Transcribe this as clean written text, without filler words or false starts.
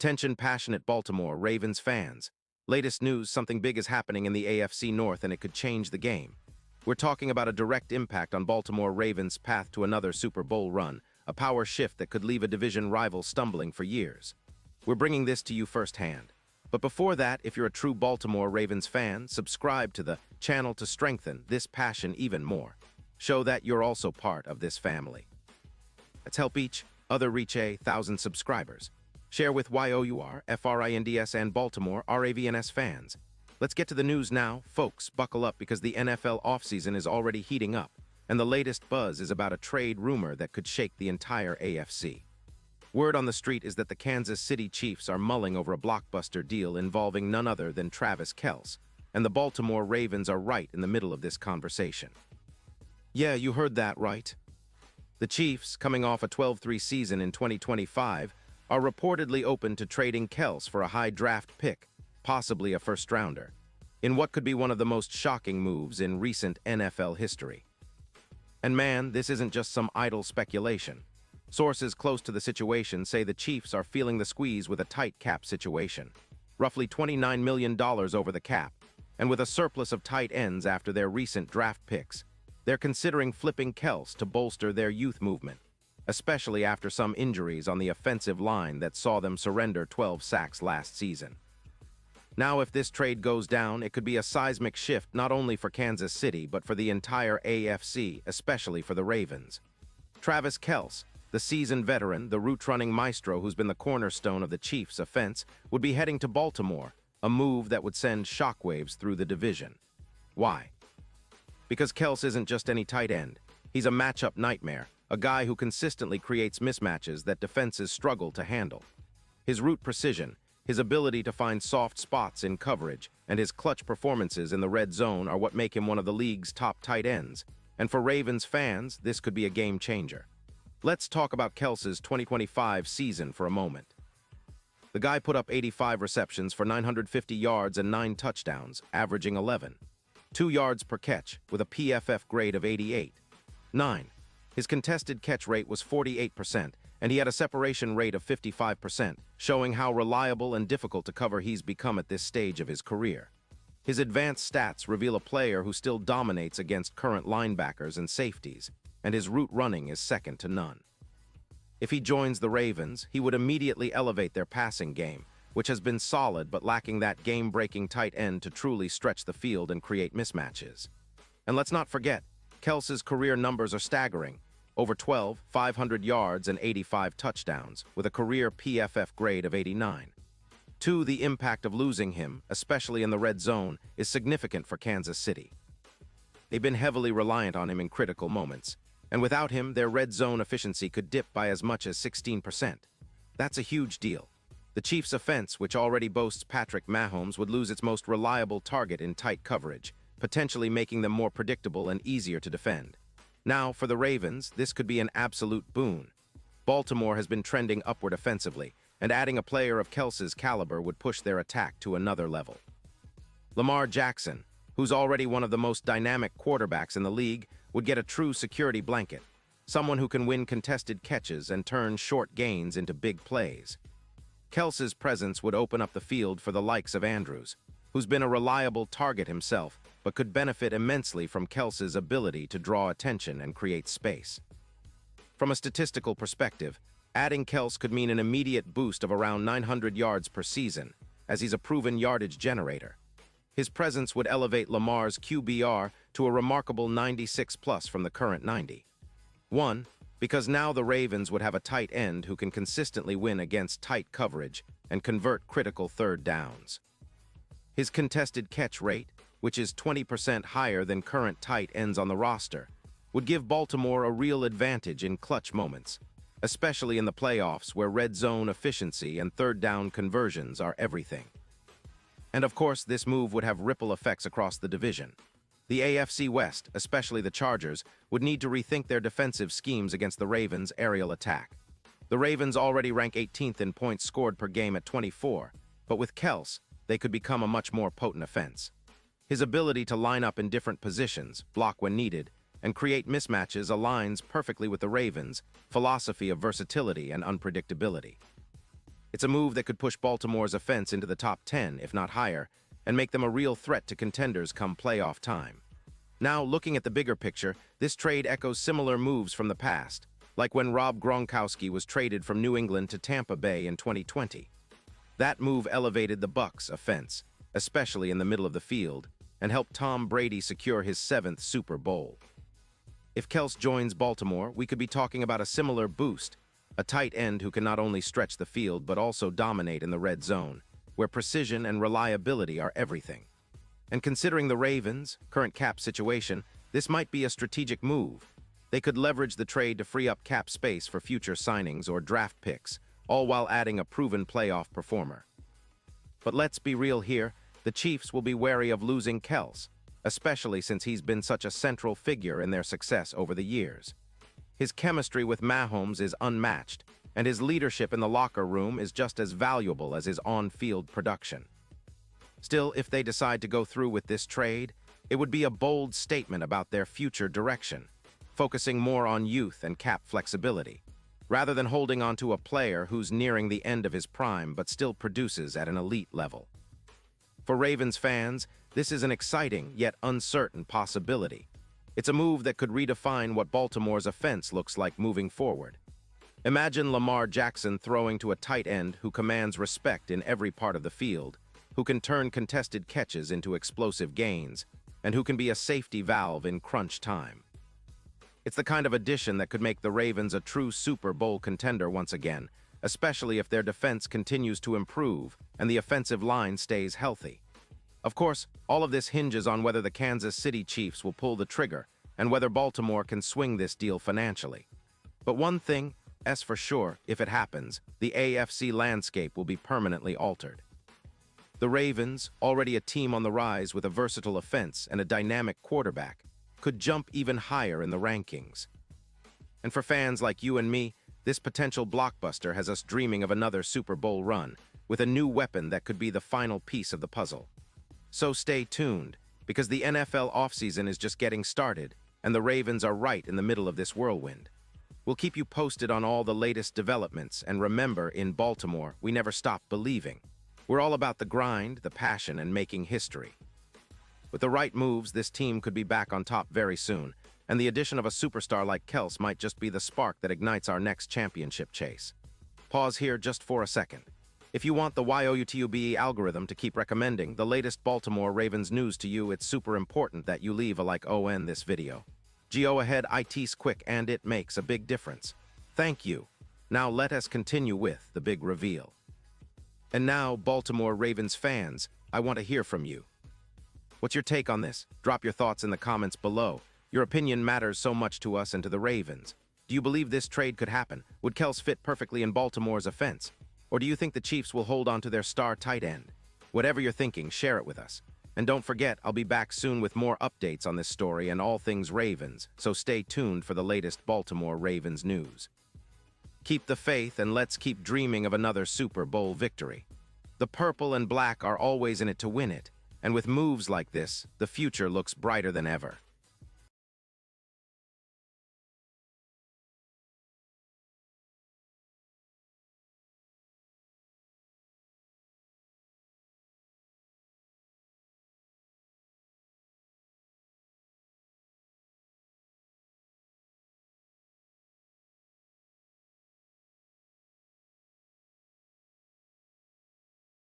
Attention passionate Baltimore Ravens fans. Latest news, something big is happening in the AFC North and it could change the game. We're talking about a direct impact on Baltimore Ravens' path to another Super Bowl run, a power shift that could leave a division rival stumbling for years. We're bringing this to you firsthand. But before that, if you're a true Baltimore Ravens fan, subscribe to the channel to strengthen this passion even more. Show that you're also part of this family. Let's help each other reach 1,000 subscribers. Share with YOUR, FRINDS, and Baltimore RAVENS fans. Let's get to the news now. Folks, buckle up because the NFL offseason is already heating up, and the latest buzz is about a trade rumor that could shake the entire AFC. Word on the street is that the Kansas City Chiefs are mulling over a blockbuster deal involving none other than Travis Kelce, and the Baltimore Ravens are right in the middle of this conversation. Yeah, you heard that right. The Chiefs, coming off a 12-3 season in 2025, are reportedly open to trading Kelce for a high draft pick, possibly a first-rounder, in what could be one of the most shocking moves in recent NFL history. And man, this isn't just some idle speculation. Sources close to the situation say the Chiefs are feeling the squeeze with a tight cap situation, roughly $29 million over the cap, and with a surplus of tight ends after their recent draft picks. They're considering flipping Kelce to bolster their youth movement, especially after some injuries on the offensive line that saw them surrender 12 sacks last season. Now, if this trade goes down, it could be a seismic shift not only for Kansas City, but for the entire AFC, especially for the Ravens. Travis Kelce, the seasoned veteran, the route-running maestro who's been the cornerstone of the Chiefs' offense, would be heading to Baltimore, a move that would send shockwaves through the division. Why? Because Kelce isn't just any tight end. He's a matchup nightmare, a guy who consistently creates mismatches that defenses struggle to handle. His route precision, his ability to find soft spots in coverage, and his clutch performances in the red zone are what make him one of the league's top tight ends. And for Ravens fans, this could be a game changer. Let's talk about Kelce's 2025 season for a moment. The guy put up 85 receptions for 950 yards and 9 touchdowns, averaging 2 yards per catch, with a PFF grade of 88.9. His contested catch rate was 48%, and he had a separation rate of 55%, showing how reliable and difficult to cover he's become at this stage of his career. His advanced stats reveal a player who still dominates against current linebackers and safeties, and his route running is second to none. If he joins the Ravens, he would immediately elevate their passing game, which has been solid but lacking that game-breaking tight end to truly stretch the field and create mismatches. And let's not forget, Kelce's career numbers are staggering. Over 500 yards and 85 touchdowns, with a career PFF grade of 89. 2. The impact of losing him, especially in the red zone, is significant for Kansas City. They've been heavily reliant on him in critical moments, and without him, their red zone efficiency could dip by as much as 16%. That's a huge deal. The Chiefs' offense, which already boasts Patrick Mahomes, would lose its most reliable target in tight coverage, potentially making them more predictable and easier to defend. Now, for the Ravens, this could be an absolute boon. Baltimore has been trending upward offensively, and adding a player of Kelce's caliber would push their attack to another level. Lamar Jackson, who's already one of the most dynamic quarterbacks in the league, would get a true security blanket, someone who can win contested catches and turn short gains into big plays. Kelce's presence would open up the field for the likes of Andrews, who's been a reliable target himself, but could benefit immensely from Kelce's ability to draw attention and create space. From a statistical perspective, adding Kelce could mean an immediate boost of around 900 yards per season, as he's a proven yardage generator. His presence would elevate Lamar's QBR to a remarkable 96+ from the current 90. 1. Because now the Ravens would have a tight end who can consistently win against tight coverage and convert critical third downs. His contested catch rate, which is 20% higher than current tight ends on the roster, would give Baltimore a real advantage in clutch moments, especially in the playoffs where red zone efficiency and third down conversions are everything. And of course, this move would have ripple effects across the division. The AFC West, especially the Chargers, would need to rethink their defensive schemes against the Ravens' aerial attack. The Ravens already rank 18th in points scored per game at 24, but with Kelce, they could become a much more potent offense. His ability to line up in different positions, block when needed, and create mismatches aligns perfectly with the Ravens' philosophy of versatility and unpredictability. It's a move that could push Baltimore's offense into the top 10, if not higher, and make them a real threat to contenders come playoff time. Now, looking at the bigger picture, this trade echoes similar moves from the past, like when Rob Gronkowski was traded from New England to Tampa Bay in 2020. That move elevated the Bucs' offense, especially in the middle of the field, and helped Tom Brady secure his 7th Super Bowl. If Kels joins Baltimore, we could be talking about a similar boost, a tight end who can not only stretch the field but also dominate in the red zone, where precision and reliability are everything. And considering the Ravens' current cap situation, this might be a strategic move. They could leverage the trade to free up cap space for future signings or draft picks, all while adding a proven playoff performer. But let's be real here, the Chiefs will be wary of losing Kels, especially since he's been such a central figure in their success over the years. His chemistry with Mahomes is unmatched, and his leadership in the locker room is just as valuable as his on-field production. Still, if they decide to go through with this trade, it would be a bold statement about their future direction, focusing more on youth and cap flexibility, rather than holding on to a player who's nearing the end of his prime but still produces at an elite level. For Ravens fans, this is an exciting yet uncertain possibility. It's a move that could redefine what Baltimore's offense looks like moving forward. Imagine Lamar Jackson throwing to a tight end who commands respect in every part of the field, who can turn contested catches into explosive gains, and who can be a safety valve in crunch time. It's the kind of addition that could make the Ravens a true Super Bowl contender once again, especially if their defense continues to improve and the offensive line stays healthy. Of course, all of this hinges on whether the Kansas City Chiefs will pull the trigger and whether Baltimore can swing this deal financially. But one thing is for sure, if it happens, the AFC landscape will be permanently altered. The Ravens, already a team on the rise with a versatile offense and a dynamic quarterback, could jump even higher in the rankings. And for fans like you and me, this potential blockbuster has us dreaming of another Super Bowl run, with a new weapon that could be the final piece of the puzzle. So stay tuned, because the NFL offseason is just getting started, and the Ravens are right in the middle of this whirlwind. We'll keep you posted on all the latest developments, and remember, in Baltimore, we never stop believing. We're all about the grind, the passion, and making history. With the right moves, this team could be back on top very soon, and the addition of a superstar like Kels might just be the spark that ignites our next championship chase. Pause here just for a second. If you want the YOUTUBE algorithm to keep recommending the latest Baltimore Ravens news to you, it's super important that you leave a like on this video. Go ahead, it's quick and it makes a big difference. Thank you. Now let us continue with the big reveal. And now, Baltimore Ravens fans, I want to hear from you. What's your take on this? Drop your thoughts in the comments below. Your opinion matters so much to us and to the Ravens. Do you believe this trade could happen? Would Kels fit perfectly in Baltimore's offense? Or do you think the Chiefs will hold on to their star tight end? Whatever you're thinking, share it with us. And don't forget, I'll be back soon with more updates on this story and all things Ravens, so stay tuned for the latest Baltimore Ravens news. Keep the faith and let's keep dreaming of another Super Bowl victory. The purple and black are always in it to win it, and with moves like this, the future looks brighter than ever.